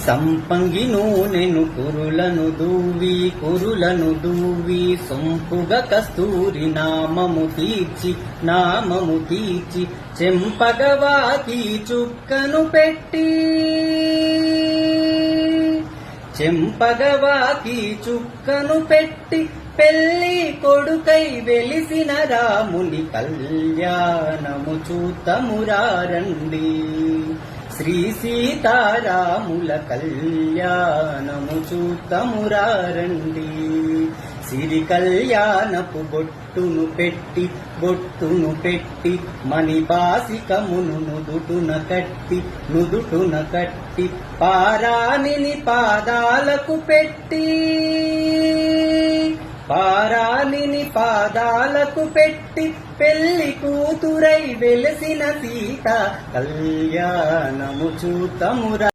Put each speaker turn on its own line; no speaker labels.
సంపంగి నూనెను కురులను దూవి సొంపుగా కస్తూరి నామము తీర్చి చెంపగవాకి చుక్కను పెట్టి పెళ్లి కొడుకై వెలిసిన రాముని కళ్యాణము చూతమురారండి. శ్రీ సీతారాముల కళ్యాణము చూతమురారండి. సిరి కళ్యాణపు బొట్టును పెట్టి మణిపాసికమును నుదుటున కట్టి పారాణిని పాదాలకు పెట్టి పెళ్లి కూతురై వెలసిన సీత కళ్యాణము చూతమురా.